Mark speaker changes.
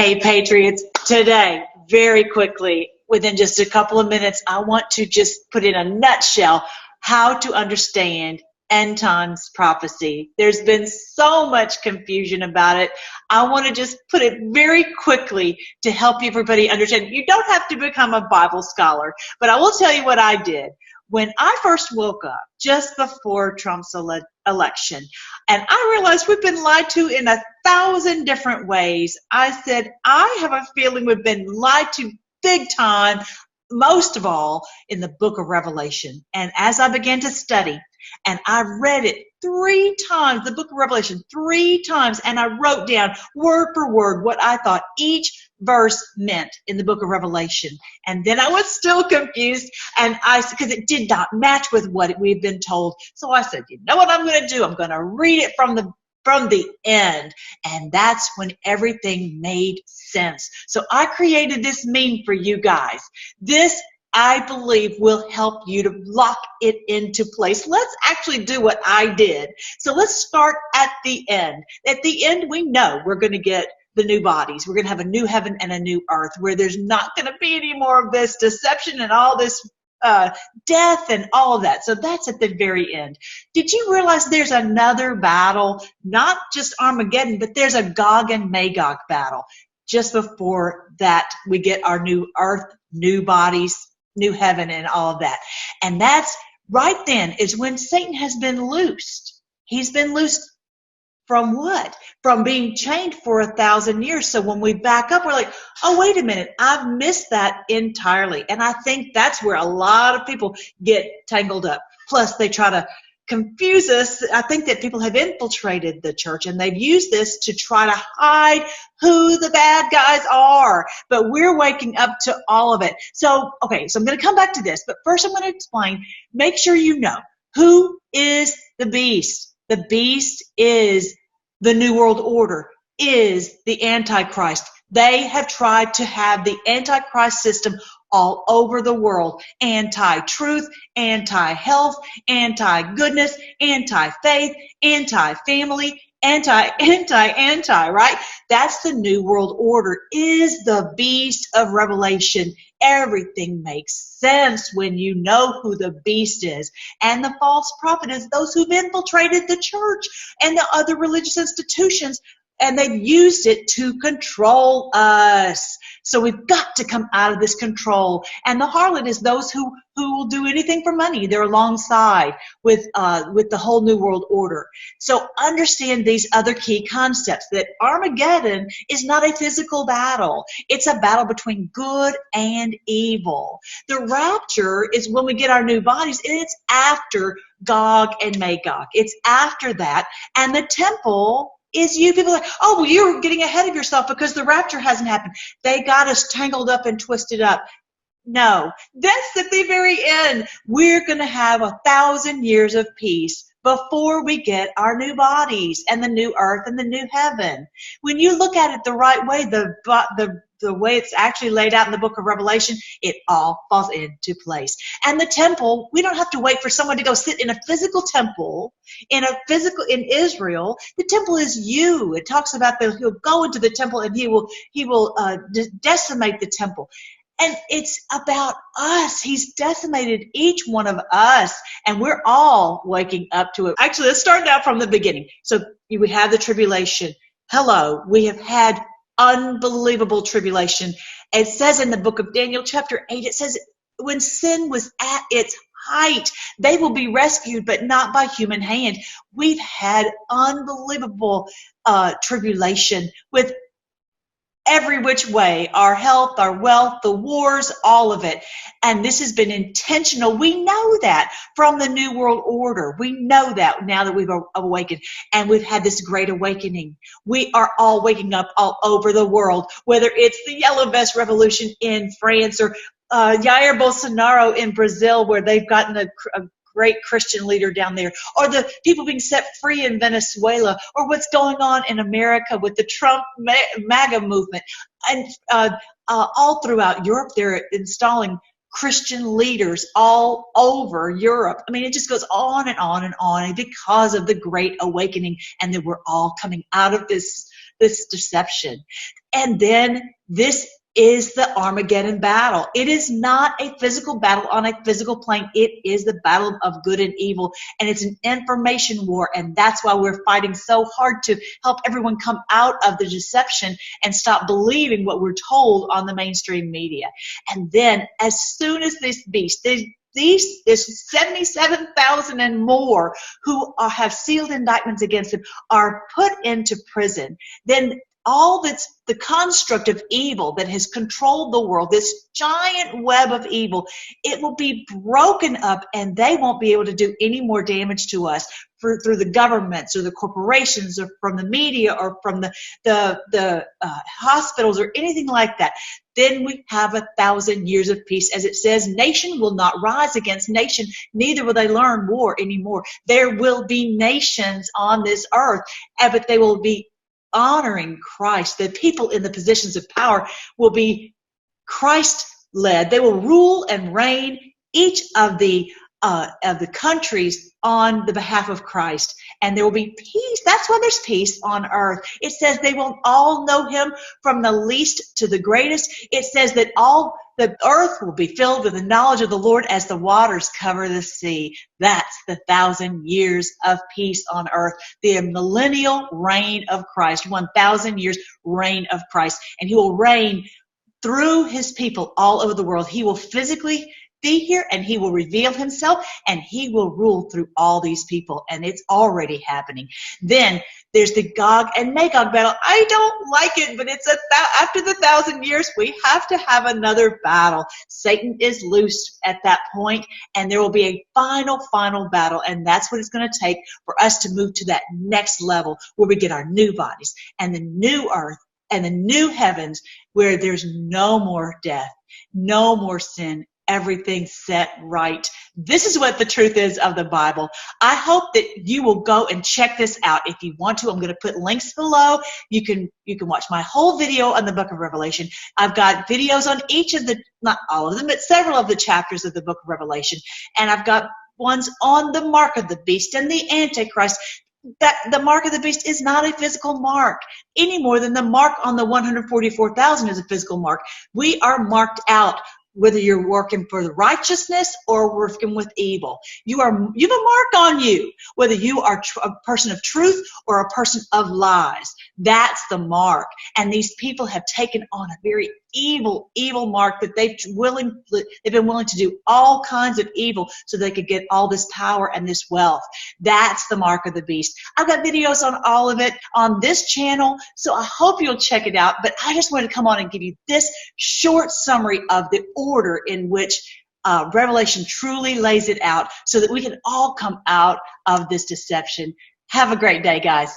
Speaker 1: Hey, Patriots, today, very quickly, within just a couple of minutes, I want to just put in a nutshell how to understand end times prophecy. There's been so much confusion about it. I want to just put it very quickly to help everybody understand. You don't have to become a Bible scholar, but I will tell you what I did. When I first woke up, just before Trump's election, and I realized we've been lied to in 1,000 different ways, I said, I have a feeling we've been lied to big time, most of all in the book of Revelation. And as I began to study, and I read it 3 times, the book of Revelation 3 times, and I wrote down word for word what I thought each verse meant in the book of Revelation. And then I was still confused, and because it did not match with what we've been told. So I said, you know what I'm going to do? I'm going to read it from the end. And that's when everything made sense. So I created this meme for you guys. This, I believe, will help you to lock it into place. Let's actually do what I did. So let's start at the end. At the end, we know we're going to get the new bodies. We're going to have a new heaven and a new earth where there's not going to be any more of this deception and all this death and all of that. So that's at the very end. Did you realize there's another battle, not just Armageddon, but there's a Gog and Magog battle just before that we get our new earth, new bodies, new heaven, and all of that. And that's right then is when Satan has been loosed. He's been loosed from what? From being chained for 1,000 years. So when we back up, we're like, oh, wait a minute, I've missed that entirely. And I think that's where a lot of people get tangled up. Plus, they try to confuse us. I think that people have infiltrated the church, and they've used this to try to hide who the bad guys are. But we're waking up to all of it. So, okay, so I'm going to come back to this. But first I'm going to explain, make sure you know, who is the beast? The beast is the New World Order, is the Antichrist. They have tried to have the Antichrist system all over the world. Anti-truth, anti-health, anti-goodness, anti-faith, anti-family, anti, right? That's the New World Order, is the beast of Revelation. Everything makes sense when you know who the beast is. And the false prophet is those who've infiltrated the church and the other religious institutions, and they've used it to control us. So we've got to come out of this control. And the harlot is those who will do anything for money. They're alongside with the whole New World Order. So understand these other key concepts, that Armageddon is not a physical battle. It's a battle between good and evil. The rapture is when we get our new bodies, and it's after Gog and Magog. It's after that. And the temple is you. People are like, oh, well, you're getting ahead of yourself because the rapture hasn't happened. They got us tangled up and twisted up. No, that's at the very end. We're going to have 1,000 years of peace before we get our new bodies and the new earth and the new heaven. When you look at it the right way, the way it's actually laid out in the book of Revelation, it all falls into place. And the temple, we don't have to wait for someone to go sit in a physical temple, in Israel. The temple is you. It talks about he'll go into the temple and he will decimate the temple. And it's about us. He's decimated each one of us, and we're all waking up to it. Actually, let's start out from the beginning. So we have the tribulation. Hello, we have had unbelievable tribulation. It says in the book of Daniel chapter 8, it says when sin was at its height, they will be rescued, but not by human hand. We've had unbelievable tribulation with every which way, our health, our wealth, the wars, all of it. And this has been intentional. We know that from the New World Order. We know that now that we've awakened, and we've had this great awakening. We are all waking up all over the world, whether it's the Yellow Vest Revolution in France or Jair Bolsonaro in Brazil, where they've gotten a great Christian leader down there, or the people being set free in Venezuela, or what's going on in America with the Trump MAGA movement. And all throughout Europe, they're installing Christian leaders all over Europe. I mean, it just goes on and on and on, because of the Great Awakening, and that we're all coming out of this deception. And then this is the Armageddon battle. It is not a physical battle on a physical plane. It is the battle of good and evil, and it's an information war, and that's why we're fighting so hard to help everyone come out of the deception and stop believing what we're told on the mainstream media. And then as soon as this beast, there's 77,000 and more who have sealed indictments against them, are put into prison, then all that's the construct of evil that has controlled the world, this giant web of evil, it will be broken up, and they won't be able to do any more damage to us through the governments or the corporations or from the media or from the hospitals or anything like that. Then we have 1,000 years of peace. As it says, nation will not rise against nation, neither will they learn war anymore. There will be nations on this earth, but they will be honoring Christ. The people in the positions of power will be Christ-led. They will rule and reign each of the countries on the behalf of Christ, and there will be peace. That's why there's peace on earth. It says they will all know him from the least to the greatest. It says that all the earth will be filled with the knowledge of the Lord as the waters cover the sea. That's the 1,000 years of peace on earth. The millennial reign of Christ, 1,000 years reign of Christ. And he will reign through his people all over the world. He will physically be here, and he will reveal himself, and he will rule through all these people, and it's already happening. Then there's the Gog and Magog battle. I don't like it, but it's after the 1,000 years, we have to have another battle. Satan is loose at that point, and there will be a final battle, and that's what it's going to take for us to move to that next level where we get our new bodies and the new earth and the new heavens where there's no more death, no more sin, everything set right. This is what the truth is of the Bible. I hope that you will go and check this out. If you want to, I'm going to put links below. You can watch my whole video on the book of Revelation. I've got videos on each of the, not all of them, but several of the chapters of the book of Revelation. And I've got ones on the mark of the beast and the Antichrist. That the mark of the beast is not a physical mark any more than the mark on the 144,000 is a physical mark. We are marked out, whether you're working for the righteousness or working with evil. You have a mark on you, whether you are a person of truth or a person of lies. That's the mark. And these people have taken on a very evil mark that they've been willing to do all kinds of evil so they could get all this power and this wealth. That's the mark of the beast. I've got videos on all of it on this channel, so I hope you'll check it out. But I just wanted to come on and give you this short summary of the order in which Revelation truly lays it out so that we can all come out of this deception. Have a great day, guys.